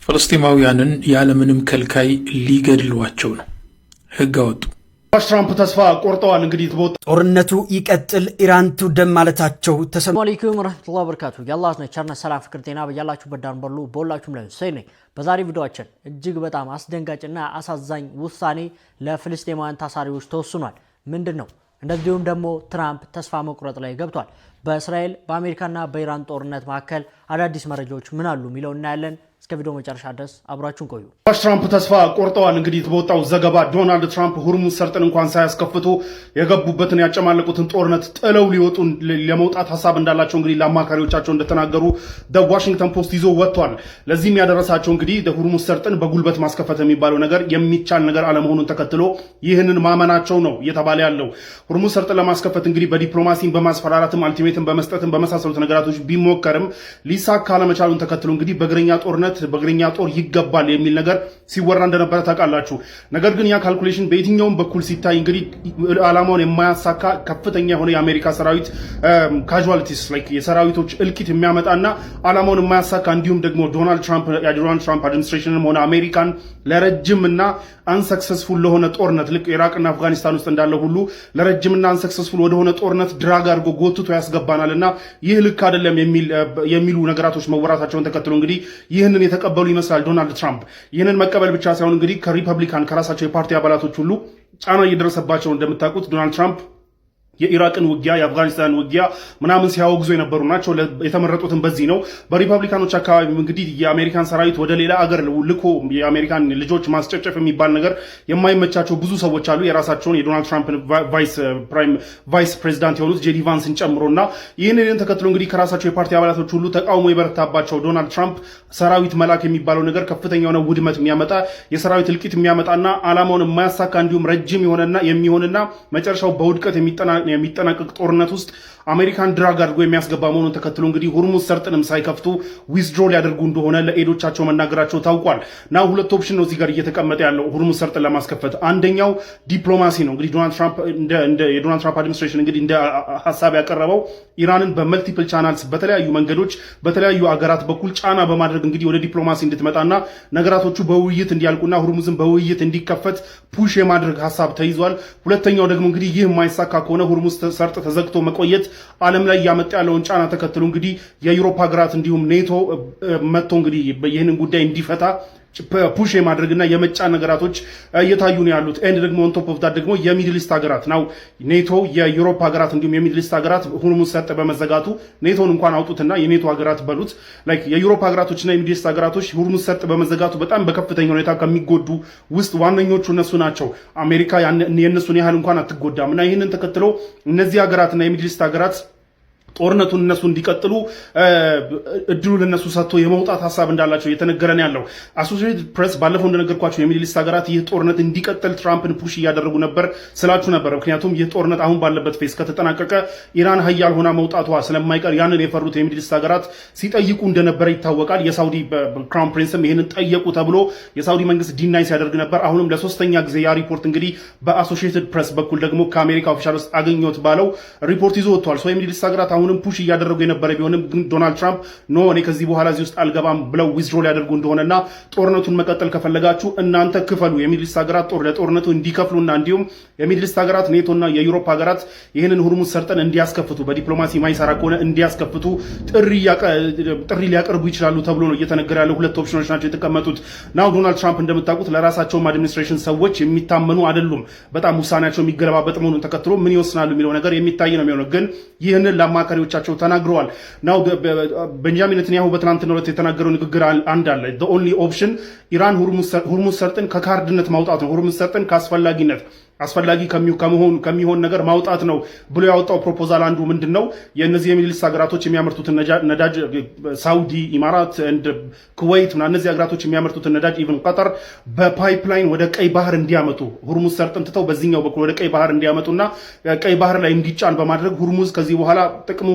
ፍልስጤማውያንን ያለምንም ከልካይ ሊገድሏቸው ነው። ህግ አወጡ። ትራምፕ ተስፋ ቆርጠዋል። እንግዲህ ጦርነቱ ይቀጥል፣ ኢራን ትውደም ማለታቸው ተሰማ። ሰላም አለይኩም ወራህመቱላሂ ወበረካቱ። የአላህ ቸርነት ሰላም ፍቅር ጤና በያላችሁበት ዳር በሉ በሁላችሁም ላይ ሰይ በዛሬ ቪዲዮአችን እጅግ በጣም አስደንጋጭና አሳዛኝ ውሳኔ ለፍልስጤማውያን ታሳሪዎች ተወስኗል። ምንድነው? እንደዚሁም ደግሞ ትራምፕ ተስፋ መቁረጥ ላይ ገብቷል። በእስራኤል በአሜሪካና በኢራን ጦርነት መካከል አዳዲስ መረጃዎች ምን አሉ የሚለው እናያለን። እስከ ቪዲዮ መጨረሻ ድረስ አብራችሁን ቆዩ። ትራምፕ ተስፋ ቆርጠዋል። እንግዲህ በወጣው ዘገባ ዶናልድ ትራምፕ ሁርሙዝ ሰርጥን እንኳን ሳያስከፍቱ የገቡበትን ያጨማለቁትን ጦርነት ጥለው ሊወጡ ለመውጣት ሐሳብ እንዳላቸው እንግዲህ ለአማካሪዎቻቸው እንደተናገሩ ዋሽንግተን ፖስት ይዞ ወጥቷል። ለዚህም ያደረሳቸው እንግዲህ ሁርሙዝ ሰርጥን በጉልበት ማስከፈት የሚባለው ነገር የሚቻል ነገር አለመሆኑን ተከትሎ ይህንን ማመናቸው ነው እየተባለ ያለው። ሁርሙዝ ሰርጥን ለማስከፈት እንግዲህ በዲፕሎማሲን በማስፈራራትም አልቲሜትን በመስጠትም በመሳሰሉት ነገራቶች ቢሞከርም ሊሳካ አለመቻሉን ተከትሎ እንግዲህ በእግረኛ ጦርነት በእግረኛ ጦር ይገባል የሚል ነገር ሲወራ እንደነበረ ታውቃላችሁ። ነገር ግን ያ ካልኩሌሽን በየትኛውም በኩል ሲታይ እንግዲህ ዓላማውን የማያሳካ ከፍተኛ የሆነ የአሜሪካ ሰራዊት ካዡዋሊቲስ ላይክ የሰራዊቶች እልቂት የሚያመጣና ዓላማውን የማያሳካ እንዲሁም ደግሞ ዶናልድ ትራምፕ አድሚኒስትሬሽንም ሆነ አሜሪካን ለረጅምና አንሰክሰስፉል ለሆነ ጦርነት ልክ ኢራቅና አፍጋኒስታን ውስጥ እንዳለ ሁሉ ለረጅምና አንሰክሰስፉል ወደሆነ ጦርነት ድራግ አድርጎ ጎትቶ ያስገባናልና ይህ ልክ አይደለም የሚሉ ነገራቶች መወራታቸውን ተከትሎ እንግዲህ ይህንን የተቀበሉ ይመስላል ዶናልድ ትራምፕ። ይህንን መቀበል ብቻ ሳይሆን እንግዲህ ከሪፐብሊካን ከራሳቸው የፓርቲ አባላቶች ሁሉ ጫና እየደረሰባቸው እንደምታውቁት ዶናልድ ትራምፕ የኢራቅን ውጊያ የአፍጋኒስታን ውጊያ ምናምን ሲያወግዙ የነበሩ ናቸው። የተመረጡትን በዚህ ነው። በሪፐብሊካኖች አካባቢ እንግዲህ የአሜሪካን ሰራዊት ወደ ሌላ አገር ልኮ የአሜሪካን ልጆች ማስጨጨፍ የሚባል ነገር የማይመቻቸው ብዙ ሰዎች አሉ። የራሳቸውን የዶናልድ ትራምፕን ቫይስ ፕሬዚዳንት የሆኑት ጄዲ ቫንስን ጨምሮና ይህንን ተከትሎ እንግዲህ ከራሳቸው የፓርቲ አባላቶች ሁሉ ተቃውሞ የበረታባቸው ዶናልድ ትራምፕ ሰራዊት መላክ የሚባለው ነገር ከፍተኛ የሆነ ውድመት የሚያመጣ የሰራዊት እልቂት የሚያመጣና ዓላማውን የማያሳካ እንዲሁም ረጅም የሚሆንና መጨረሻው በውድቀት የሚጠናቀቅ ጦርነት ውስጥ አሜሪካን ድራግ አድርጎ የሚያስገባ መሆኑን ተከትሎ እንግዲህ ሁርሙዝ ሰርጥንም ሳይከፍቱ ዊዝድሮ ሊያደርጉ እንደሆነ ለኤዶቻቸው መናገራቸው ታውቋል። እና ሁለት ኦፕሽን ነው እዚህ ጋር እየተቀመጠ ያለው ሁርሙዝ ሰርጥን ለማስከፈት። አንደኛው ዲፕሎማሲ ነው። እንግዲህ የዶናልድ ትራምፕ አድሚኒስትሬሽን እንግዲህ እንደ ሐሳብ ያቀረበው ኢራንን በመልቲፕል ቻናልስ በተለያዩ መንገዶች በተለያዩ አገራት በኩል ጫና በማድረግ እንግዲህ ወደ ዲፕሎማሲ እንድትመጣና ነገራቶቹ በውይይት እንዲያልቁና ሁርሙዝን በውይይት እንዲከፈት ፑሽ የማድረግ ሐሳብ ተይዟል። ሁለተኛው ደግሞ እንግዲህ ይህ የማይሳካ ከሆነ ሁርሙዝ ሰርጥ ተዘግቶ መቆየት ዓለም ላይ ያመጣ ያለውን ጫና ተከትሎ እንግዲህ የዩሮፕ ሀገራት እንዲሁም ኔቶ መጥቶ እንግዲህ ይህንን ጉዳይ እንዲፈታ ፑሽ የማድረግና የመጫን ነገራቶች እየታዩ ነው ያሉት። ኤንድ ደግሞ ኦን ቶፕ ኦፍ ዳት ደግሞ የሚድል ኢስት ሀገራት ነው ኔቶ የዩሮፕ ሀገራት እንዲሁም የሚድል ኢስት ሀገራት ሁርሙዝ ሰርጥ በመዘጋቱ ኔቶን እንኳን አውጡትና የኔቶ ሀገራት በሉት ላይክ የዩሮፕ ሀገራቶችና የሚድል ኢስት ሀገራቶች ሁርሙዝ ሰርጥ በመዘጋቱ በጣም በከፍተኛ ሁኔታ ከሚጎዱ ውስጥ ዋነኞቹ እነሱ ናቸው። አሜሪካ የእነሱን ያህል እንኳን አትጎዳም። እና ይህንን ተከትሎ እነዚህ ሀገራትና የሚድል ኢስት ሀገራት ጦርነቱን እነሱ እንዲቀጥሉ እድሉን እነሱ ሰጥቶ የመውጣት ሐሳብ እንዳላቸው እየተነገረ ነው ያለው። አሶሲኤትድ ፕሬስ ባለፈው እንደነገርኳቸው የሚድል ኢስት ሀገራት ይህ ጦርነት እንዲቀጥል ትራምፕን ፑሽ እያደረጉ ነበር ስላችሁ ነበር። ምክንያቱም ይህ ጦርነት አሁን ባለበት ፌስ ከተጠናቀቀ ኢራን ሀያል ሆና መውጣቷ ስለማይቀር ያንን የፈሩት የሚድል ኢስት ሀገራት ሲጠይቁ እንደነበረ ይታወቃል። የሳውዲ ክራውን ፕሪንስም ይህንን ጠየቁ ተብሎ የሳውዲ መንግስት ዲናይ ሲያደርግ ነበር። አሁንም ለሶስተኛ ጊዜ ያ ሪፖርት እንግዲህ በአሶሲኤትድ ፕሬስ በኩል ደግሞ ከአሜሪካ ኦፊሻል ውስጥ አገኘሁት ባለው ሪፖርት ይዞ ወጥቷል። የሚድል ኢስት ሀገራት አሁንም ፑሽ እያደረጉ የነበረ ቢሆንም ግን ዶናልድ ትራምፕ ኖ እኔ ከዚህ በኋላ እዚህ ውስጥ አልገባም ብለው ዊዝድሮ ሊያደርጉ እንደሆነና ጦርነቱን መቀጠል ከፈለጋችሁ እናንተ ክፈሉ፣ የሚድል ኢስት ሀገራት ለጦርነቱ እንዲከፍሉና እንዲሁም የሚድል ኢስት ሀገራት ኔቶና የዩሮፕ ሀገራት ይህንን ሁርሙዝ ሰርጥን እንዲያስከፍቱ በዲፕሎማሲ ማይሰራ ከሆነ እንዲያስከፍቱ ጥሪ ሊያቀርቡ ይችላሉ ተብሎ ነው እየተነገረ ያለው። ሁለት ኦፕሽኖች ናቸው የተቀመጡት። ናው ዶናልድ ትራምፕ እንደምታውቁት ለራሳቸውም አድሚኒስትሬሽን ሰዎች የሚታመኑ አይደሉም። በጣም ውሳኔያቸው የሚገለባበጥ መሆኑን ተከትሎ ምን ይወስናሉ የሚለው ነገር የሚታይ ነው የሚሆነው። ግን ይህንን ለአማካሪዎቻቸው ተናግረዋል። ናው ቤንጃሚን ኔታንያሁ በትናንትናው ዕለት የተናገረው ንግግር አንድ አለ። the only option ኢራን ሁርሙዝ ሰርጥን ከካርድነት ማውጣት ነው። ሁርሙዝ ሰርጥን አስፈላጊ ከሚሆን ነገር ማውጣት ነው ብሎ ያወጣው ፕሮፖዛል አንዱ ምንድነው የእነዚህ የሚድል ኢስት ሀገራቶች የሚያመርቱትን ነዳጅ ሳውዲ፣ ኢማራት እንድ ኩዌት እና እነዚህ ሀገራቶች የሚያመርቱትን ነዳጅ ኢቭን ቀጠር በፓይፕላይን ወደ ቀይ ባህር እንዲያመጡ ሁርሙዝ ሰርጥን ትተው በዚህኛው በኩል ወደ ቀይ ባህር እንዲያመጡና ቀይ ባህር ላይ እንዲጫን በማድረግ ሁርሙዝ ከዚህ በኋላ ጥቅሙ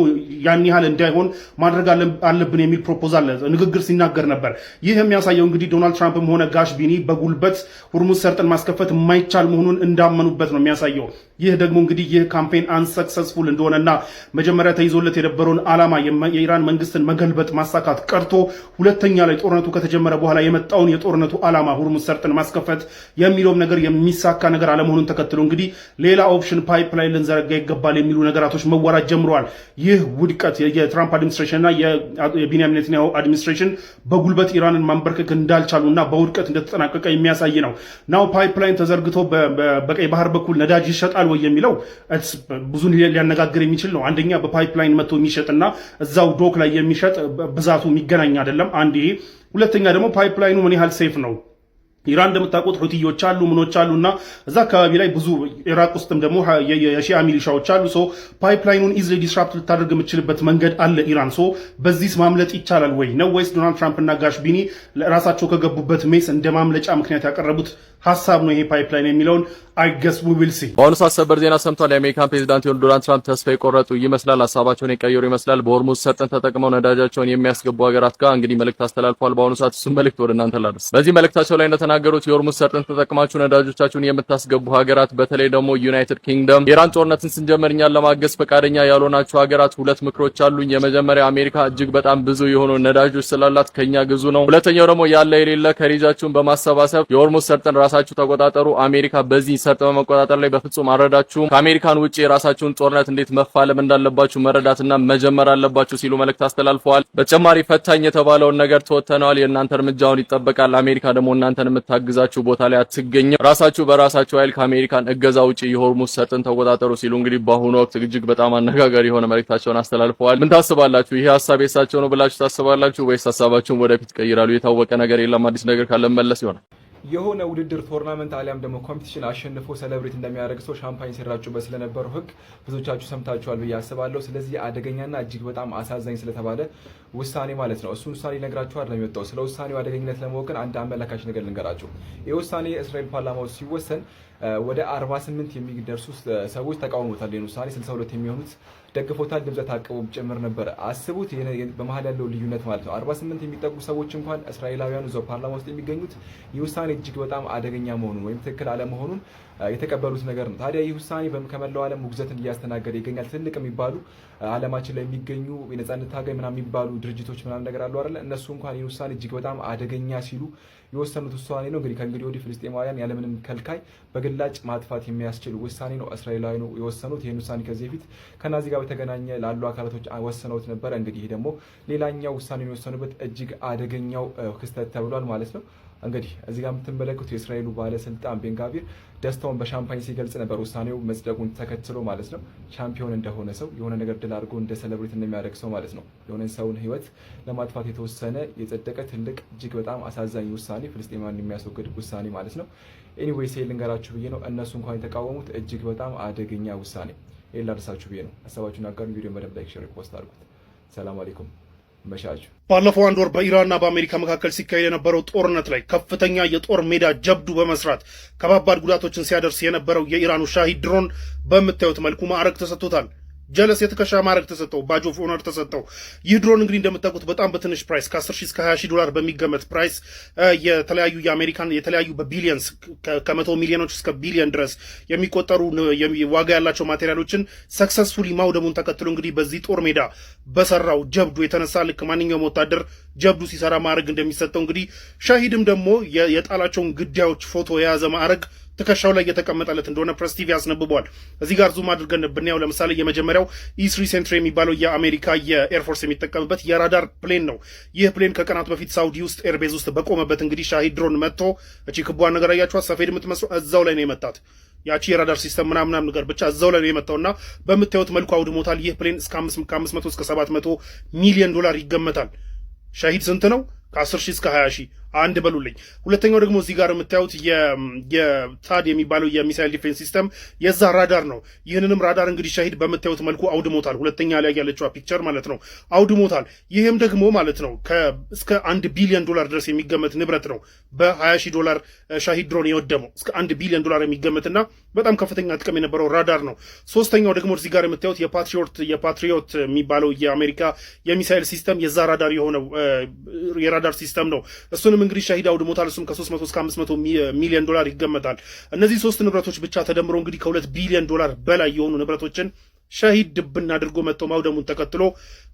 ያን ያህል እንዳይሆን ማድረግ አለብን የሚል ፕሮፖዛል ንግግር ሲናገር ነበር። ይህ የሚያሳየው እንግዲህ ዶናልድ ትራምፕም ሆነ ጋሽ ቢኒ በጉልበት ሁርሙዝ ሰርጥን ማስከፈት የማይቻል መሆኑን እንዳመኑበት ነው የሚያሳየው። ይህ ደግሞ እንግዲህ ይህ ካምፔን አንሰክሰስፉል እንደሆነና መጀመሪያ ተይዞለት የነበረውን ዓላማ የኢራን መንግስትን መገልበጥ ማሳካት ቀርቶ ሁለተኛ ላይ ጦርነቱ ከተጀመረ በኋላ የመጣውን የጦርነቱ ዓላማ ሁርሙዝ ሰርጥን ማስከፈት የሚለውም ነገር የሚሳካ ነገር አለመሆኑን ተከትሎ እንግዲህ ሌላ ኦፕሽን ፓይፕላይን ልንዘረጋ ይገባል የሚሉ ነገራቶች መወራት ጀምረዋል። ይህ ውድቀት የትራምፕ አድሚኒስትሬሽን እና የቤንያሚን ኔታንያሁ አድሚኒስትሬሽን በጉልበት ኢራንን ማንበርከክ እንዳልቻሉ እና በውድቀት እንደተጠናቀቀ የሚያሳይ ነው። ናው ፓይፕላይን ተዘርግቶ በቀይ ባህር በኩል ነዳጅ ይሸጣል ወይ የሚለው ብዙ ሊያነጋግር የሚችል ነው። አንደኛ በፓይፕላይን መጥቶ የሚሸጥና እዛው ዶክ ላይ የሚሸጥ ብዛቱ የሚገናኝ አይደለም። አንድ ይሄ። ሁለተኛ ደግሞ ፓይፕላይኑ ምን ያህል ሴፍ ነው? ኢራን እንደምታውቁት ሁቲዎች አሉ ምኖች አሉና እዛ አካባቢ ላይ ብዙ ኢራቅ ውስጥም ደግሞ የሺአ ሚሊሻዎች አሉ። ሶ ፓይፕላይኑን ኢዝሊ ዲስራፕት ልታደርግ የምትችልበት መንገድ አለ ኢራን። ሶ በዚህ ማምለጥ ይቻላል ወይ ነው ወይስ ዶናልድ ትራምፕ እና ጋሽ ቢኒ ራሳቸው ከገቡበት ሜስ እንደ ማምለጫ ምክንያት ያቀረቡት ሐሳብ ነው ይሄ ፓይፕላይን የሚለውን አይገስ ዊ ዊል ሲ። በአሁኑ ሰዓት ሰበር ዜና ሰምቷል። የአሜሪካን ፕሬዚዳንት የሆኑት ዶናልድ ትራምፕ ተስፋ የቆረጡ ይመስላል። ሀሳባቸውን የቀየሩ ይመስላል። በሆርሙዝ ሰርጥን ተጠቅመው ነዳጃቸውን የሚያስገቡ ሀገራት ጋር እንግዲህ መልእክት አስተላልፈዋል። በአሁኑ ሰዓት እሱም መልእክት ወደ እናንተ ላድርስ። በዚህ መልእክታቸው ላይ እንደተናገሩት የሆርሙዝ ሰርጥን ተጠቅማችሁ ነዳጆቻችሁን የምታስገቡ ሀገራት፣ በተለይ ደግሞ ዩናይትድ ኪንግደም፣ የኢራን ጦርነትን ስንጀምር እኛን ለማገዝ ፈቃደኛ ያልሆናችሁ ሀገራት ሁለት ምክሮች አሉኝ። የመጀመሪያ አሜሪካ እጅግ በጣም ብዙ የሆኑ ነዳጆች ስላላት ከኛ ግዙ ነው። ሁለተኛው ደግሞ ያለ የሌለ ከሪጃችሁን በማሰባሰብ የሆርሙዝ ሰርጥን ራሳችሁ ተቆጣጠሩ። አሜሪካ በዚህ ሰርጥ በመቆጣጠር ላይ በፍጹም አረዳችሁም። ከአሜሪካን ውጪ የራሳችሁን ጦርነት እንዴት መፋለም እንዳለባችሁ መረዳትና መጀመር አለባችሁ ሲሉ መልእክት አስተላልፈዋል። በተጨማሪ ፈታኝ የተባለውን ነገር ተወተነዋል። የእናንተ እርምጃውን ይጠበቃል። አሜሪካ ደግሞ እናንተን የምታግዛችሁ ቦታ ላይ አትገኝም። ራሳችሁ በራሳችሁ ኃይል ከአሜሪካን እገዛ ውጪ የሆርሙዝ ሰርጥን ተቆጣጠሩ ሲሉ እንግዲህ በአሁኑ ወቅት እጅግ በጣም አነጋጋሪ የሆነ መልእክታቸውን አስተላልፈዋል። ምን ታስባላችሁ? ይሄ ሐሳብ የሳቸው ነው ብላችሁ ታስባላችሁ ወይስ ሐሳባችሁን ወደፊት ቀይራሉ? የታወቀ ነገር የለም። አዲስ ነገር ካለ መለስ ይሆናል። የሆነ ውድድር ቶርናመንት አሊያም ደግሞ ኮምፒቲሽን አሸንፎ ሴሌብሬት እንደሚያደርግ ሰው ሻምፓኝ ሲራጩበት ስለነበረው ህግ ብዙዎቻችሁ ሰምታችኋል ብዬ አስባለሁ። ስለዚህ አደገኛና እጅግ በጣም አሳዛኝ ስለተባለ ውሳኔ ማለት ነው። እሱን ውሳኔ ልነግራችሁ አይደለም የመጣው። ስለ ውሳኔው አደገኝነት ለማወቅ አንድ አመላካች ነገር ልንገራችሁ። ይህ ውሳኔ እስራኤል ፓርላማ ውስጥ ሲወሰን ወደ 48 የሚደርሱ ሰዎች ተቃውሞታል። ይህን ውሳኔ 62 የሚሆኑት ደግፎታል። ድምፀ ታቅቦ ጭምር ነበር። አስቡት በመሀል ያለው ልዩነት ማለት ነው። 48 የሚጠጉ ሰዎች እንኳን እስራኤላውያኑ እዛው ፓርላማ ውስጥ የሚገኙት ይህ ውሳኔ እጅግ በጣም አደገኛ መሆኑን ወይም ትክክል አለመሆኑን የተቀበሉት ነገር ነው። ታዲያ ይህ ውሳኔ ከመላው ዓለም ውግዘትን እያስተናገደ ይገኛል። ትልቅ የሚባሉ ዓለማችን ላይ የሚገኙ የነጻነት ታጋይ ምናምን የሚባሉ ድርጅቶች ምናምን ነገር አሉ አይደል? እነሱ እንኳን ይህ ውሳኔ እጅግ በጣም አደገኛ ሲሉ የወሰኑት ውሳኔ ነው። እንግዲህ ከእንግዲህ ወዲህ ፍልስጤማውያን ያለምንም ከልካይ በግላጭ ማጥፋት የሚያስችል ውሳኔ ነው እስራኤላውያኑ የወሰኑት። ይህን ውሳኔ ከዚህ በፊት ከናዚ ጋር በተገናኘ ላሉ አካላቶች ወሰነውት ነበረ። እንግዲህ ደግሞ ሌላኛው ውሳኔ የወሰኑበት እጅግ አደገኛው ክስተት ተብሏል ማለት ነው። እንግዲህ እዚህ ጋር የምትመለከቱት የእስራኤሉ ባለስልጣን ቤንጋቪር ደስታውን በሻምፓኝ ሲገልጽ ነበር፣ ውሳኔው መጽደቁን ተከትሎ ማለት ነው። ሻምፒዮን እንደሆነ ሰው የሆነ ነገር ድል አድርጎ እንደ ሴሌብሬት እንደሚያደርግ ሰው ማለት ነው። የሆነ ሰውን ሕይወት ለማጥፋት የተወሰነ የጸደቀ ትልቅ እጅግ በጣም አሳዛኝ ውሳኔ፣ ፍልስጤማውያን የሚያስወግድ ውሳኔ ማለት ነው። ኤኒዌይስ ልንገራችሁ ብዬ ነው። እነሱ እንኳን የተቃወሙት እጅግ በጣም አደገኛ ውሳኔ ይሄን ላደርሳችሁ ብዬ ነው። ሀሳባችሁን አጋሩ። ቪዲዮ በደንብ ላይክ፣ ሼር፣ ፖስት አድርጉት። ሰላም አለይኩም። ባለፈው አንድ ወር በኢራንና በአሜሪካ መካከል ሲካሄድ የነበረው ጦርነት ላይ ከፍተኛ የጦር ሜዳ ጀብዱ በመስራት ከባባድ ጉዳቶችን ሲያደርስ የነበረው የኢራኑ ሻሂድ ድሮን በምታዩት መልኩ ማዕረግ ተሰጥቶታል። ጀለስ የትከሻ ማዕረግ ተሰጠው፣ ባጅ ኦፍ ኦነር ተሰጠው። ይህ ድሮን እንግዲህ እንደምታውቁት በጣም በትንሽ ፕራይስ ከ10 ሺህ እስከ 20 ሺህ ዶላር በሚገመት ፕራይስ የተለያዩ የአሜሪካን የተለያዩ በቢሊየንስ ከ100 ሚሊዮኖች እስከ ቢሊየን ድረስ የሚቆጠሩ ዋጋ ያላቸው ማቴሪያሎችን ሰክሰስፉሊ ማውደሙን ተከትሎ እንግዲህ በዚህ ጦር ሜዳ በሰራው ጀብዱ የተነሳ ልክ ማንኛውም ወታደር ጀብዱ ሲሰራ ማዕረግ እንደሚሰጠው እንግዲህ ሻሂድም ደግሞ የጣላቸውን ግዳዮች ፎቶ የያዘ ማዕረግ ትከሻው ላይ የተቀመጠለት እንደሆነ ፕሬስ ቲቪ አስነብቧል። እዚህ ጋር ዙም አድርገን ብናየው ለምሳሌ የመጀመሪያው E3 ሴንትሪ የሚባለው የአሜሪካ የኤርፎርስ የሚጠቀምበት የራዳር ፕሌን ነው። ይህ ፕሌን ከቀናት በፊት ሳውዲ ውስጥ ኤርቤዝ ውስጥ በቆመበት እንግዲህ ሻሂድ ድሮን መጥቶ እቺ ክቧን ነገር አያችኋት፣ ሰፌድ የምትመስለው እዛው ላይ ነው የመታት። ያቺ የራዳር ሲስተም ምናምን ነገር ብቻ እዛው ላይ ነው የመታውና በምታዩት መልኩ አውድሞታል። ይህ ፕሌን እስከ 500 እስከ 700 ሚሊዮን ዶላር ይገመታል። ሻሂድ ስንት ነው? ከ10 ሺህ እስከ 20 ሺህ አንድ በሉልኝ። ሁለተኛው ደግሞ እዚህ ጋር የምታዩት የታድ የሚባለው የሚሳይል ዲፌንስ ሲስተም የዛ ራዳር ነው። ይህንንም ራዳር እንግዲህ ሻሂድ በምታዩት መልኩ አውድሞታል። ሁለተኛ ላይ ያለችው ፒክቸር ማለት ነው አውድሞታል። ይህም ደግሞ ማለት ነው እስከ 1 ቢሊዮን ዶላር ድረስ የሚገመት ንብረት ነው በ20 ሺህ ዶላር ሻሂድ ድሮን የወደመው እስከ 1 ቢሊዮን ዶላር የሚገመትና በጣም ከፍተኛ ጥቅም የነበረው ራዳር ነው። ሶስተኛው ደግሞ እዚህ ጋር የምታዩት የፓትሪዮት የሚባለው የአሜሪካ የሚሳይል ሲስተም የዛ ራዳር የሆነው የራዳር ሲስተም ነው። እሱንም እንግዲህ ሻሂድ አውድሞታል። እሱም ከ300 እስከ 500 ሚሊዮን ዶላር ይገመታል። እነዚህ ሶስት ንብረቶች ብቻ ተደምሮ እንግዲህ ከ2 ቢሊዮን ዶላር በላይ የሆኑ ንብረቶችን ሻሂድ ድብና አድርጎ መጥቶ ማውደሙን ተከትሎ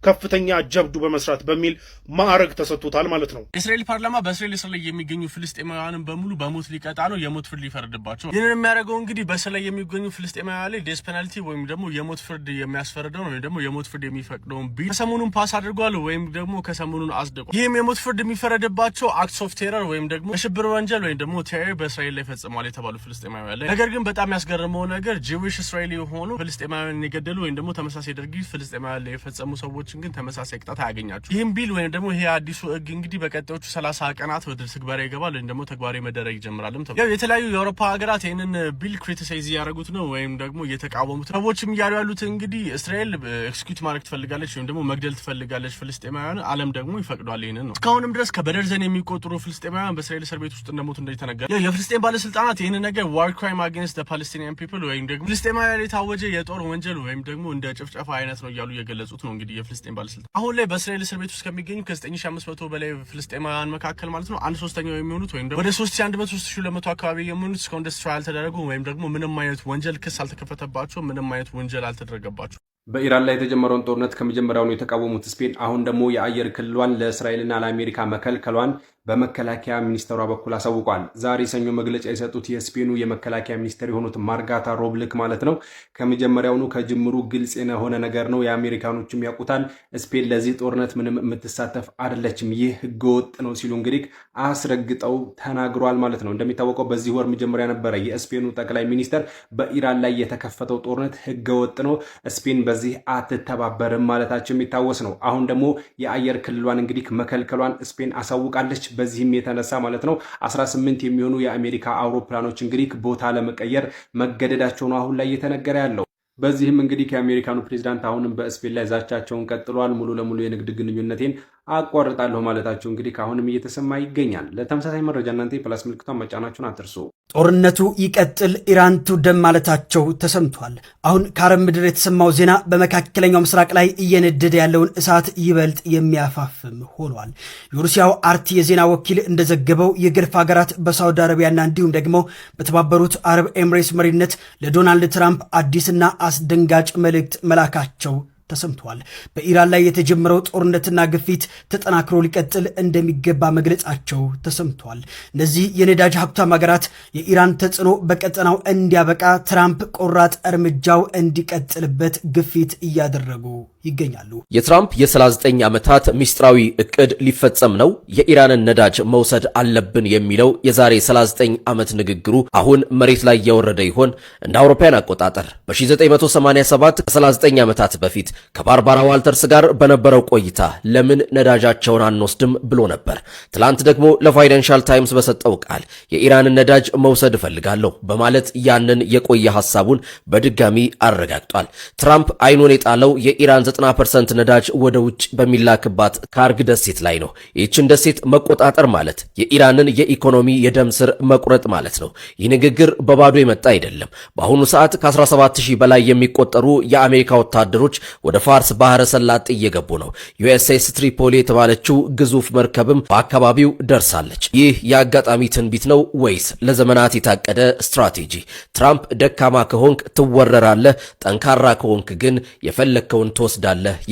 ከፍተኛ ጀብዱ በመስራት በሚል ማዕረግ ተሰጥቶታል ማለት ነው። እስራኤል ፓርላማ በእስራኤል እስር ላይ የሚገኙ ፍልስጤማውያንን በሙሉ በሞት ሊቀጣ ነው፣ የሞት ፍርድ ሊፈርድባቸው። ይህንን የሚያደርገው እንግዲህ በእስር ላይ የሚገኙ ፍልስጤማውያን ላይ ዴስ ፔናልቲ ወይም ደግሞ የሞት ፍርድ የሚያስፈርደው ወይም ደግሞ የሞት ፍርድ የሚፈቅደውን ቢል ከሰሞኑን ፓስ አድርጓል ወይም ደግሞ ከሰሞኑን አጽድቋል። ይህም የሞት ፍርድ የሚፈረድባቸው አክትስ ኦፍ ቴረር ወይም ደግሞ የሽብር ወንጀል ወይም ደግሞ ቴረር በእስራኤል ላይ ፈጽመዋል የተባሉ ፍልስጤማውያን ላይ። ነገር ግን በጣም ያስገረመው ነገር ጂዊሽ እስራኤል የሆኑ ፍልስጤማውያን የገደሉ ወይም ደግሞ ተመሳሳይ ድርጊት ፍልስጤማውያን ላይ የፈጸሙ ሰዎችን ግን ተመሳሳይ ቅጣት አያገኛቸው። ይህም ቢል ወይም ደግሞ ይሄ አዲሱ ህግ እንግዲህ በቀጣዮቹ 30 ቀናት ወደ ተግባራዊ ይገባል ወይም ደግሞ ተግባራዊ መደረግ ይጀምራልም ተብሏል። ያው የተለያዩ የአውሮፓ ሀገራት ይህንን ቢል ክሪቲሳይዝ ያደረጉት ነው ወይም ደግሞ እየተቃወሙት። ሰዎችም እያሉ ያሉት እንግዲህ እስራኤል ኤክስኪዩት ማድረግ ትፈልጋለች ወይም ደግሞ መግደል ትፈልጋለች ፍልስጤማውያን፣ ዓለም ደግሞ ይፈቅዷል ይህንን ነው። እስካሁንም ድረስ በደርዘን የሚቆጠሩ ፍልስጤማውያን በእስራኤል እስር ቤት ውስጥ እንደሞቱ እንደተነገረ የፍልስጤም ባለስልጣናት ይህንን ነገር ዋር ክራይም አጌንስት ፓለስቲኒያን ፒፕል ወይም ደግሞ ፍልስጤማውያን የታወጀ የጦር ወንጀል ወይም ደግሞ እንደ ጭፍጨፋ አይነት ነው እያሉ የገለጹት ነው። እንግዲህ የፍልስጤም ባለስልጣን አሁን ላይ በእስራኤል እስር ቤት ውስጥ ከሚገኙ ከ9500 በላይ ፍልስጤማውያን መካከል ማለት ነው 1/3 የሚሆኑት ወይም ደግሞ ወደ 3100 3200 አካባቢ የሚሆኑት እስካሁን ድረስ ትራያል ተደረጉ ወይም ደግሞ ምንም አይነት ወንጀል ክስ አልተከፈተባቸው፣ ምንም አይነት ወንጀል አልተደረገባቸው። በኢራን ላይ የተጀመረውን ጦርነት ከመጀመሪያውኑ የተቃወሙት ስፔን አሁን ደግሞ የአየር ክልሏን ለእስራኤልና ለአሜሪካ መከልከሏን በመከላከያ ሚኒስተሯ በኩል አሳውቋል። ዛሬ ሰኞ መግለጫ የሰጡት የስፔኑ የመከላከያ ሚኒስተር የሆኑት ማርጋታ ሮብልክ ማለት ነው ከመጀመሪያውኑ ከጅምሩ ግልጽ የሆነ ነገር ነው፣ የአሜሪካኖችም ያውቁታል፣ ስፔን ለዚህ ጦርነት ምንም የምትሳተፍ አይደለችም፣ ይህ ህገወጥ ነው ሲሉ እንግዲህ አስረግጠው ተናግሯል ማለት ነው። እንደሚታወቀው በዚህ ወር መጀመሪያ ነበረ የስፔኑ ጠቅላይ ሚኒስተር በኢራን ላይ የተከፈተው ጦርነት ህገወጥ ነው፣ ስፔን በዚህ አትተባበርም ማለታቸው የሚታወስ ነው። አሁን ደግሞ የአየር ክልሏን እንግዲህ መከልከሏን ስፔን አሳውቃለች። በዚህም የተነሳ ማለት ነው 18 የሚሆኑ የአሜሪካ አውሮፕላኖች እንግዲህ ቦታ ለመቀየር መገደዳቸው ነው አሁን ላይ እየተነገረ ያለው። በዚህም እንግዲህ የአሜሪካኑ ፕሬዝዳንት አሁንም በስፔን ላይ ዛቻቸውን ቀጥሏል። ሙሉ ለሙሉ የንግድ ግንኙነቴን አቋርጣለሁ ማለታቸው እንግዲህ ከአሁንም እየተሰማ ይገኛል። ለተመሳሳይ መረጃ እናንተ ፕላስ ምልክቷን መጫናችሁን አትርሱ። ጦርነቱ ይቀጥል፣ ኢራን ትውደም ማለታቸው ተሰምቷል። አሁን ከአረብ ምድር የተሰማው ዜና በመካከለኛው ምስራቅ ላይ እየነደደ ያለውን እሳት ይበልጥ የሚያፋፍም ሆኗል። የሩሲያው አርቲ የዜና ወኪል እንደዘገበው የገልፍ ሀገራት በሳውዲ አረቢያና እንዲሁም ደግሞ በተባበሩት አረብ ኤምሬትስ መሪነት ለዶናልድ ትራምፕ አዲስና አስደንጋጭ መልእክት መላካቸው ተሰምቷል። በኢራን ላይ የተጀመረው ጦርነትና ግፊት ተጠናክሮ ሊቀጥል እንደሚገባ መግለጻቸው ተሰምቷል። እነዚህ የነዳጅ ሀብታም ሀገራት የኢራን ተጽዕኖ በቀጠናው እንዲያበቃ ትራምፕ ቆራጥ እርምጃው እንዲቀጥልበት ግፊት እያደረጉ ይገኛሉ። የትራምፕ የ39 ዓመታት ሚስጥራዊ እቅድ ሊፈጸም ነው፣ የኢራንን ነዳጅ መውሰድ አለብን የሚለው የዛሬ 39 ዓመት ንግግሩ አሁን መሬት ላይ እየወረደ ይሆን? እንደ አውሮፓውያን አቆጣጠር በ1987 ከ39 ዓመታት በፊት ከባርባራ ዋልተርስ ጋር በነበረው ቆይታ ለምን ነዳጃቸውን አንወስድም ብሎ ነበር። ትላንት ደግሞ ለፋይናንሻል ታይምስ በሰጠው ቃል የኢራንን ነዳጅ መውሰድ እፈልጋለሁ በማለት ያንን የቆየ ሐሳቡን በድጋሚ አረጋግጧል። ትራምፕ አይኑን የጣለው የኢራን 90% ነዳጅ ወደ ውጭ በሚላክባት ካርግ ደሴት ላይ ነው። ይህችን ደሴት መቆጣጠር ማለት የኢራንን የኢኮኖሚ የደም ስር መቁረጥ ማለት ነው። ይህ ንግግር በባዶ የመጣ አይደለም። በአሁኑ ሰዓት ከ17000 በላይ የሚቆጠሩ የአሜሪካ ወታደሮች ወደ ፋርስ ባህረ ሰላጤ እየገቡ ነው። ዩኤስኤስ ትሪፖሊ የተባለችው ግዙፍ መርከብም በአካባቢው ደርሳለች። ይህ የአጋጣሚ ትንቢት ነው ወይስ ለዘመናት የታቀደ ስትራቴጂ? ትራምፕ ደካማ ከሆንክ ትወረራለህ፣ ጠንካራ ከሆንክ ግን የፈለግከውን ትወስዳለህ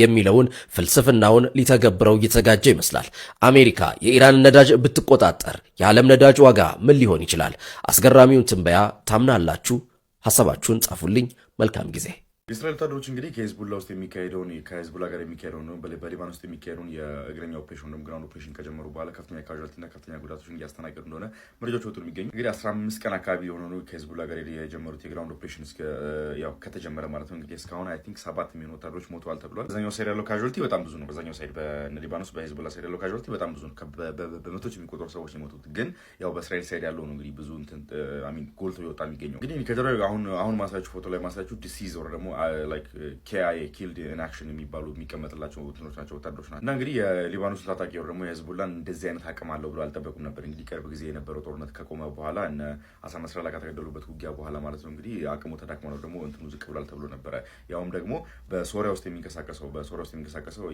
የሚለውን ፍልስፍናውን ሊተገብረው እየተዘጋጀ ይመስላል። አሜሪካ የኢራን ነዳጅ ብትቆጣጠር የዓለም ነዳጅ ዋጋ ምን ሊሆን ይችላል? አስገራሚውን ትንበያ ታምናላችሁ? ሐሳባችሁን ጻፉልኝ። መልካም ጊዜ። የእስራኤል ወታደሮች እንግዲህ ከሄዝቡላ ውስጥ የሚካሄደውን ከሄዝቡላ ጋር የሚካሄደውን ነው በሊባኖስ ውስጥ የሚካሄደውን የእግረኛ ኦፕሬሽን ወይም ግራውንድ ኦፕሬሽን ከጀመሩ በኋላ ከፍተኛ ካዥዋልቲና ከፍተኛ ጉዳቶችን እያስተናገዱ እንደሆነ መረጃዎች ወጡ የሚገኙ እንግዲህ 15 ቀን አካባቢ የሆነ ነው ከሄዝቡላ ጋር የጀመሩት የግራውንድ ኦፕሬሽን ያው ከተጀመረ ማለት ነው። እንግዲህ እስካሁን አይ ቲንክ 7 የሚሆኑ ወታደሮች ሞተዋል ተብሏል። በዛኛው ሳይድ ያለው ካዥዋልቲ በጣም ብዙ ነው። በዛኛው ሳይድ በሊባኖስ በሄዝቡላ ሳይድ ያለው ካዥዋልቲ በጣም ብዙ ነው። በመቶች የሚቆጠሩ ሰዎች የሞቱት ግን ያው በእስራኤል ሳይድ ያለው ነው እንግዲህ ብዙ እንትን ጎልቶ ይወጣ የሚገኘው እንግዲህ ከጀርባ አሁን ማሳያችሁ ፎቶ ላይ ማሳያችሁ ዲሲዝ ወር ደግሞ ላይክ KIA ኪልድ ኢን አክሽን የሚባሉ የሚቀመጥላቸው እንትኖች ናቸው ወታደሮች ናቸው። እና እንግዲህ የሊባኖስ ታጣቂው ደግሞ የህዝቡላን እንደዚህ አይነት አቅም አለው ብሎ አልጠበቁም ነበር። እንግዲህ ቅርብ ጊዜ የነበረው ጦርነት ከቆመ በኋላ እነ ሐሰን ነስረላ ከተገደሉበት ውጊያ በኋላ ማለት ነው እንግዲህ አቅሙ ተዳክሞ ነው ደግሞ እንትኑ ዝቅ ብሏል ተብሎ ነበረ። ያውም ደግሞ በሶሪያ ውስጥ የሚንቀሳቀሰው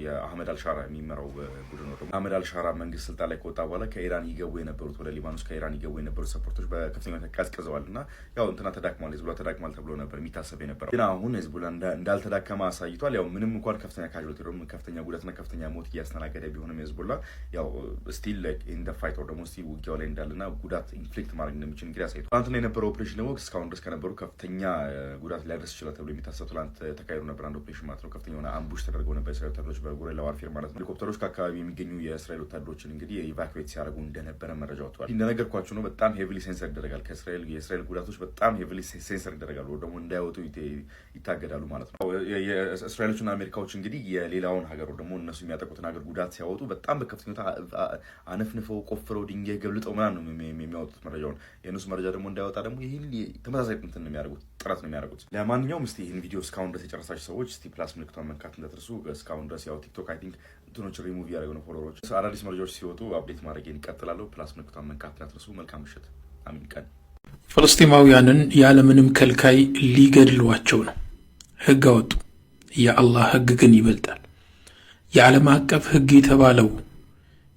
የአህመድ አልሻራ የሚመራው ቡድን ነው። ደግሞ አህመድ አልሻራ መንግስት ስልጣን ላይ ከወጣ በኋላ ከኢራን ይገቡ የነበሩት ወደ ሊባኖስ ከኢራን ይገቡ የነበሩት ሰፖርቶች በከፍተኛ ሁኔታ ቀዝቅዘዋል እና ያው እንትና ተዳክሟል፣ ህዝቡላ ተዳክሟል ተብሎ ነበር የሚታሰብ የነበረው። ግን አሁን ህዝቡላ እንዳልተዳከመ አሳይቷል። ያው ምንም እንኳን ከፍተኛ ካዥዋሊቲ ደግሞ ከፍተኛ ጉዳትና ከፍተኛ ሞት እያስተናገደ ቢሆንም ህዝቡላ ያው ስቲል ላይክ ኢን ዘ ፋይት ኦር ደግሞ ስቲል ውጊያው ላይ እንዳለና ጉዳት ኢንፍሊክት ማድረግ እንደሚችል እንግዲህ አሳይቷል። ትናንትና የነበረው ኦፕሬሽን ደግሞ እስካሁን ድረስ ከነበሩ ከፍተኛ ጉዳት ሊያደርስ ይችላል ተብሎ የሚታሰብ ትናንት ተካሂዶ ነበር አንድ ኦፕሬሽን ማለት ነው። ከፍተኛ የሆነ አምቡሽ ተደርገው ነበር የእስራኤል ወታደሮች በጉሬላ ዋርፌር ማለት ነው። ሄሊኮፕተሮች ከአካባቢ የሚገኙ የእስራኤል ወታደሮችን እንግዲህ ኢቫኩዌት ሲያደርጉ እንደነበረ መረጃ ወጥቷል። እንደነገርኳችሁ ነው በጣም ሄቪሊ ሴንሰር ይደረጋል። የእስራኤል ጉዳቶች በጣም ሄቪሊ ሴንሰር ይደረጋሉ፣ ደግሞ እንዳይወጡ ይታገዳሉ ማለት ነው። እስራኤሎችና አሜሪካዎች እንግዲህ የሌላውን ሀገር ደግሞ እነሱ የሚያጠቁትን ሀገር ጉዳት ሲያወጡ በጣም በከፍተኛ አነፍንፈው ቆፍረው ድንጋይ ገብልጠው ምናምን ነው የሚያወጡት መረጃውን። የእነሱ መረጃ ደግሞ እንዳይወጣ ደግሞ ይህን ተመሳሳይ ጥረት ነው የሚያደርጉት። ለማንኛውም እስቲ ይህን ቪዲዮ እስካሁን ድረስ የጨረሳችሁ ሰዎች እስቲ ፕላስ ምልክቷን መንካት እንዳትረሱ። እስካሁን ድረስ ያው ቲክቶክ አይ ቲንክ እንትኖች ሪሙቭ ያደረጉ ነው ፎሎወሮች። አዳዲስ መረጃዎች ሲወጡ አፕዴት ማድረጌን ይቀጥላለሁ። ፕላስ ምልክቷን መንካት እንዳትረሱ። መልካም ምሽት። አሚን ቀን ፍልስጤማውያንን ያለምንም ከልካይ ሊገድሏቸው ነው። ህግ አወጡ። የአላህ ህግ ግን ይበልጣል። የዓለም አቀፍ ህግ የተባለው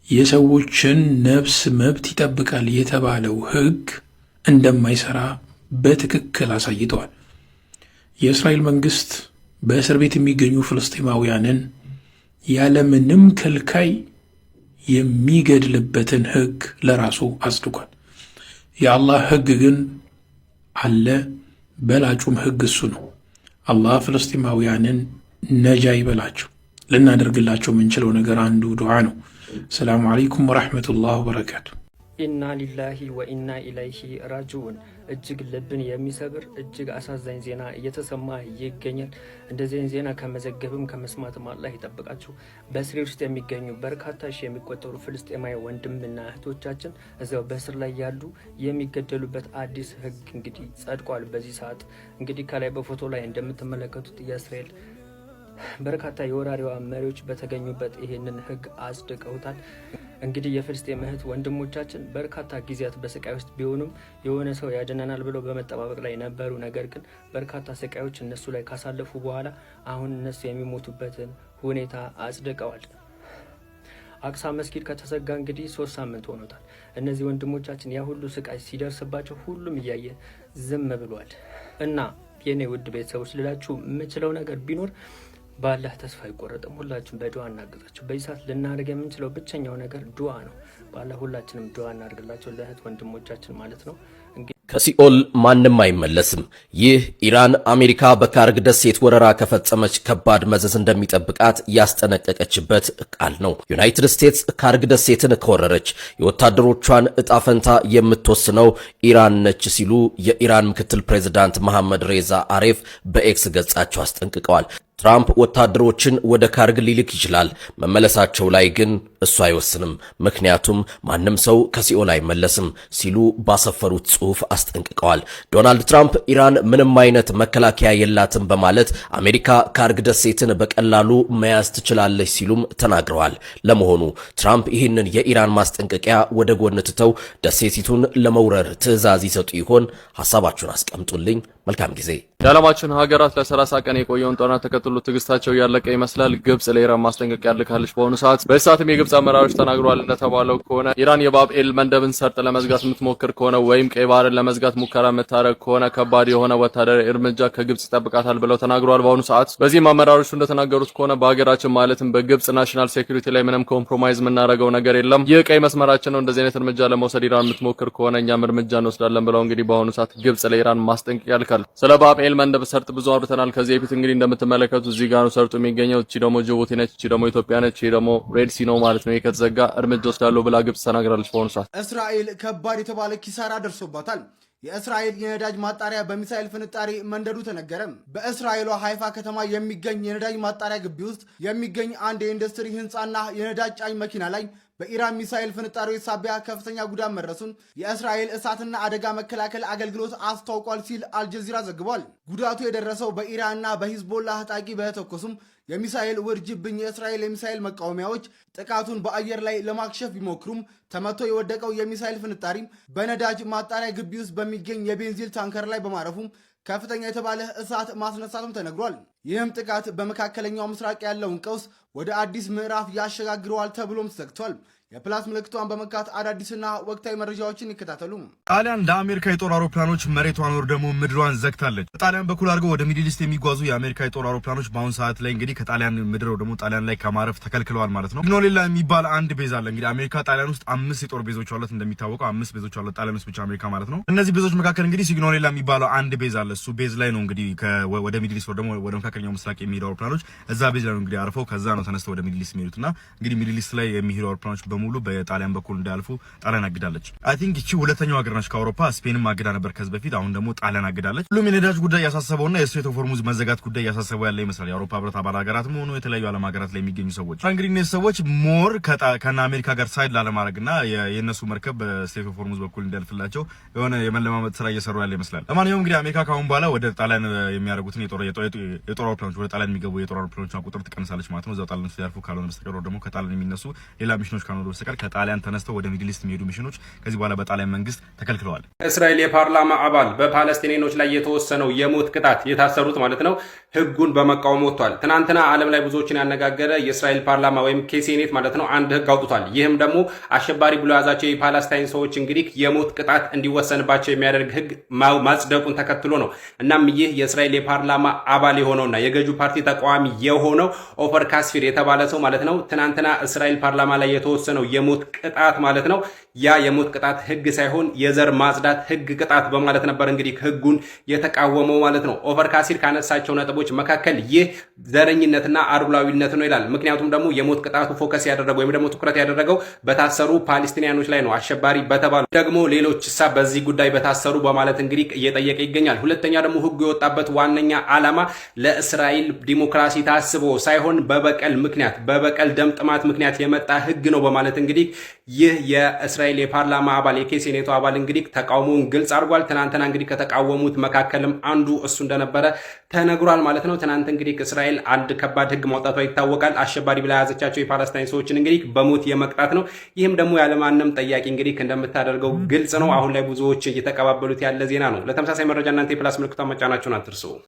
የሰዎችን ነፍስ መብት ይጠብቃል የተባለው ህግ እንደማይሰራ በትክክል አሳይተዋል። የእስራኤል መንግስት በእስር ቤት የሚገኙ ፍልስጤማውያንን ያለምንም ከልካይ የሚገድልበትን ህግ ለራሱ አጽድቋል። የአላህ ህግ ግን አለ። በላጩም ህግ እሱ ነው። አላህ ፍልስጤማውያንን ነጃ ይበላቸው። ልናደርግላቸው የምንችለው ነገር አንዱ ዱዓ ነው። ሰላሙ አለይኩም ወራህመቱላህ ወበረካቱ። ኢና ሊላሂ ወኢና ኢለይሂ ራጂዑን። እጅግ ልብን የሚሰብር እጅግ አሳዛኝ ዜና እየተሰማ ይገኛል። እንደዚህ ዜና ከመዘገብም ከመስማትም አላህ ይጠብቃችሁ። በእስር ውስጥ የሚገኙ በርካታ ሺህ የሚቆጠሩ ፍልስጤማዊ ወንድምና እህቶቻችን እዚያው በእስር ላይ ያሉ የሚገደሉበት አዲስ ህግ እንግዲህ ጸድቋል። በዚህ ሰዓት እንግዲህ ከላይ በፎቶ ላይ እንደምትመለከቱት የእስራኤል በርካታ የወራሪዋ መሪዎች በተገኙበት ይሄንን ህግ አጽድቀውታል። እንግዲህ የፍልስጤም እህት ወንድሞቻችን በርካታ ጊዜያት በስቃይ ውስጥ ቢሆኑም የሆነ ሰው ያድነናል ብለው በመጠባበቅ ላይ ነበሩ። ነገር ግን በርካታ ስቃዮች እነሱ ላይ ካሳለፉ በኋላ አሁን እነሱ የሚሞቱበትን ሁኔታ አጽድቀዋል። አቅሳ መስጊድ ከተዘጋ እንግዲህ 3 ሳምንት ሆኖታል። እነዚህ ወንድሞቻችን ያ ሁሉ ስቃይ ሲደርስባቸው ሁሉም እያየ ዝም ብሏል። እና የኔ ውድ ቤተሰቦች ልላችሁ የምችለው ነገር ቢኖር ባላህ ተስፋ አይቆረጥም። ሁላችን በዱዓ እናግዛቸው። በዚህ ሰዓት ልናደርግ የምንችለው ብቸኛው ነገር ዱዓ ነው። ባላህ ሁላችንም ዱዓ እናደርግላቸው ለእህት ወንድሞቻችን ማለት ነው። ከሲኦል ማንም አይመለስም። ይህ ኢራን አሜሪካ በካርግ ደሴት ወረራ ከፈጸመች ከባድ መዘዝ እንደሚጠብቃት ያስጠነቀቀችበት ቃል ነው። ዩናይትድ ስቴትስ ካርግ ደሴትን ከወረረች የወታደሮቿን እጣ ፈንታ የምትወስነው ኢራን ነች ሲሉ የኢራን ምክትል ፕሬዝዳንት መሐመድ ሬዛ አሬፍ በኤክስ ገጻቸው አስጠንቅቀዋል። ትራምፕ ወታደሮችን ወደ ካርግ ሊልክ ይችላል፣ መመለሳቸው ላይ ግን እሱ አይወስንም፣ ምክንያቱም ማንም ሰው ከሲኦል አይመለስም ሲሉ ባሰፈሩት ጽሑፍ አስጠንቅቀዋል። ዶናልድ ትራምፕ ኢራን ምንም አይነት መከላከያ የላትም በማለት አሜሪካ ካርግ ደሴትን በቀላሉ መያዝ ትችላለች ሲሉም ተናግረዋል። ለመሆኑ ትራምፕ ይህንን የኢራን ማስጠንቀቂያ ወደ ጎን ትተው ደሴቲቱን ለመውረር ትዕዛዝ ይሰጡ ይሆን? ሐሳባችሁን አስቀምጡልኝ። መልካም ጊዜ። የዓለማችን ሀገራት ለ30 ቀን የቆየውን ጦርነት ተከትሎ ትግስታቸው ያለቀ ይመስላል። ግብጽ ለኢራን ማስጠንቀቂያ ልካለች። በአሁኑ ሰዓት በሰዓትም የግብጽ አመራሮች ተናግረዋል። እንደተባለው ከሆነ ኢራን የባብኤል መንደብን ሰርጥ ለመዝጋት የምትሞክር ከሆነ ወይም ቀይ ባህርን ለመዝጋት ሙከራ የምታደርግ ከሆነ ከባድ የሆነ ወታደራዊ እርምጃ ከግብጽ ይጠብቃታል ብለው ተናግረዋል። በአሁኑ ሰዓት በዚህም አመራሮቹ እንደተናገሩት ከሆነ በሀገራችን ማለትም በግብጽ ናሽናል ሴኩሪቲ ላይ ምንም ኮምፕሮማይዝ የምናደርገው ነገር የለም፣ ይህ ቀይ መስመራችን ነው። እንደዚህ አይነት እርምጃ ለመውሰድ ኢራን የምትሞክር ከሆነ እኛም እርምጃ እንወስዳለን ብለው እንግዲህ በአሁኑ ሰዓት ግብጽ ለኢራን ማስጠንቀቂያ ልካል። ስለ ባብኤል መንደብ ሰርጥ ብዙ አውርተናል ከዚህ በፊት። እንግዲህ እንደምትመለከቱት እዚህ ጋር ነው ሰርጡ የሚገኘው። እቺ ደግሞ ጅቡቲ ነች፣ እቺ ደግሞ ኢትዮጵያ ነች፣ እቺ ደግሞ ሬድ ሲ ነው ማለት ነው። ይሄ ከተዘጋ እርምጃ ወስዳለሁ ብላ ግብጽ ተናግራለች። በአሁኑ ሰዓት እስራኤል ከባድ የተባለ ኪሳራ ደርሶባታል። የእስራኤል የነዳጅ ማጣሪያ በሚሳኤል ፍንጣሪ መንደዱ ተነገረ። በእስራኤሏ ሃይፋ ከተማ የሚገኝ የነዳጅ ማጣሪያ ግቢ ውስጥ የሚገኝ አንድ የኢንዱስትሪ ህንፃና የነዳጅ ጫኝ መኪና ላይ በኢራን ሚሳኤል ፍንጣሪዎች ሳቢያ ከፍተኛ ጉዳት መድረሱን የእስራኤል እሳትና አደጋ መከላከል አገልግሎት አስታውቋል ሲል አልጀዚራ ዘግቧል። ጉዳቱ የደረሰው በኢራንና በሂዝቦላህ ታጣቂ በተኮሱም የሚሳኤል ውርጅብኝ የእስራኤል የሚሳኤል መቃወሚያዎች ጥቃቱን በአየር ላይ ለማክሸፍ ቢሞክሩም ተመቶ የወደቀው የሚሳኤል ፍንጣሪም በነዳጅ ማጣሪያ ግቢ ውስጥ በሚገኝ የቤንዚል ታንከር ላይ በማረፉም ከፍተኛ የተባለ እሳት ማስነሳቱም ተነግሯል። ይህም ጥቃት በመካከለኛው ምስራቅ ያለውን ቀውስ ወደ አዲስ ምዕራፍ ያሸጋግረዋል ተብሎም ተሰግቷል። የፕላስ ምልክቷን በመካት አዳዲስና ወቅታዊ መረጃዎችን ይከታተሉ። ጣሊያን ለአሜሪካ የጦር አውሮፕላኖች መሬቷን ወር ደግሞ ምድሯን ዘግታለች። በጣሊያን በኩል አድርገው ወደ ሚድል ኢስት የሚጓዙ የአሜሪካ የጦር አውሮፕላኖች በአሁኑ ሰዓት ላይ እንግዲህ ከጣሊያን ምድር ደግሞ ጣሊያን ላይ ከማረፍ ተከልክለዋል ማለት ነው። ሲግኖሌላ የሚባል አንድ ቤዝ አለ። እንግዲህ አሜሪካ ጣሊያን ውስጥ 5 የጦር ቤዞች አሏት። እንደሚታወቀው 5 ቤዞች አሏት ጣሊያን ውስጥ ብቻ አሜሪካ ማለት ነው። እነዚህ ቤዞች መካከል እንግዲህ ሲግኖሌላ የሚባለው አንድ ቤዝ አለ። እሱ ቤዝ ላይ ነው እንግዲህ ወደ ሚድል ኢስት ወር ደግሞ ወደ መካከለኛው ምስራቅ የሚሄዱ አውሮፕላኖች እዛ ቤዝ ላይ ነው እንግዲህ አርፈው ከዛ ነው ተነስተው ወደ ሚድል ኢስት የሚሄዱትና እንግዲህ ሚድል ኢስት ላይ የሚሄዱ አውሮፕላኖች በሙሉ በጣሊያን በኩል እንዳልፉ ጣሊያን አግዳለች። አይ ቲንክ እቺ ሁለተኛው ሀገር ነች ከአውሮፓ። ስፔንም አግዳ ነበር ከዚህ በፊት፣ አሁን ደግሞ ጣሊያን አግዳለች። ሁሉም የነዳጅ ጉዳይ ያሳሰበውና የስትሬት ኦፍ ሆርሙዝ መዘጋት ጉዳይ ያሳሰበው ያለ ይመስላል። የአውሮፓ ህብረት አባል ሀገራትም ሆኖ የተለያዩ ዓለም ሀገራት ላይ የሚገኙ ሰዎች እንግዲህ እነዚህ ሰዎች ሞር ከና አሜሪካ ጋር ሳይድ ላለማድረግና የነሱ መርከብ በስትሬት ኦፍ ሆርሙዝ በኩል እንዲያልፍላቸው የሆነ የመለማመጥ ስራ እየሰሩ ያለ ይመስላል። ለማንኛውም እንግዲህ አሜሪካ ካሁን በኋላ ወደ ጣሊያን የሚያደርጉትን የጦር አውሮፕላኖች ወደ ጣሊያን የሚገቡ የጦር አውሮፕላኖችን ቁጥር ትቀንሳለች ማለት ነው። እዛው ጣሊያን ውስጥ ያልፉ ካልሆነ በስተቀር ደግሞ ከጣሊያን የሚነሱ ሌላ ሚሽኖች ካልሆነ በስተቀር ከጣሊያን ተነስተው ወደ ሚድል ኢስት የሚሄዱ ሚሽኖች ከዚህ በኋላ በጣሊያን መንግስት ተከልክለዋል። እስራኤል የፓርላማ አባል በፓለስቲኒያኖች ላይ የተወሰነው የሞት ቅጣት የታሰሩት ማለት ነው ህጉን በመቃወም ወጥቷል። ትናንትና ዓለም ላይ ብዙዎችን ያነጋገረ የእስራኤል ፓርላማ ወይም ኬሴኔት ማለት ነው አንድ ህግ አውጥቷል። ይህም ደግሞ አሸባሪ ብሎ ያዛቸው የፓለስታይን ሰዎች እንግዲህ የሞት ቅጣት እንዲወሰንባቸው የሚያደርግ ህግ ማጽደቁን ተከትሎ ነው። እናም ይህ የእስራኤል የፓርላማ አባል የሆነውና የገዢው ፓርቲ ተቃዋሚ የሆነው ኦፈር ካስፊር የተባለ ሰው ማለት ነው ትናንትና እስራኤል ፓርላማ ላይ የተወሰነው የሞት ቅጣት ማለት ነው ያ የሞት ቅጣት ህግ ሳይሆን የዘር ማጽዳት ህግ ቅጣት በማለት ነበር እንግዲህ ህጉን የተቃወመው ማለት ነው። ኦፈር ካሲር ካነሳቸው ነጥቦች መካከል ይህ ዘረኝነትና አድሏዊነት ነው ይላል። ምክንያቱም ደግሞ የሞት ቅጣቱ ፎከስ ያደረገው ወይም ደግሞ ትኩረት ያደረገው በታሰሩ ፓለስቲኒያኖች ላይ ነው፣ አሸባሪ በተባሉ ደግሞ ሌሎች በዚህ ጉዳይ በታሰሩ በማለት እንግዲህ እየጠየቀ ይገኛል። ሁለተኛ ደግሞ ህጉ የወጣበት ዋነኛ ዓላማ ለእስራኤል ዲሞክራሲ ታስቦ ሳይሆን በበቀል ምክንያት በበቀል ደም ጥማት ምክንያት የመጣ ህግ ነው በማለት እንግዲህ ይህ የእስራኤል የፓርላማ አባል የኬሴኔቱ አባል እንግዲህ ተቃውሞውን ግልጽ አድርጓል። ትናንትና እንግዲህ ከተቃወሙት መካከልም አንዱ እሱ እንደነበረ ተነግሯል ማለት ነው። ትናንት እንግዲህ እስራኤል አንድ ከባድ ህግ ማውጣቷ ይታወቃል። አሸባሪ ብላ ያዘቻቸው የፓለስታይን ሰዎችን እንግዲህ በሞት የመቅጣት ነው። ይህም ደግሞ ያለማንም ጠያቂ እንግዲህ እንደምታደርገው ግልጽ ነው። አሁን ላይ ብዙዎች እየተቀባበሉት ያለ ዜና ነው። ለተመሳሳይ መረጃ እናንተ የፕላስ ምልክቷን መጫናችሁን አትርሱ።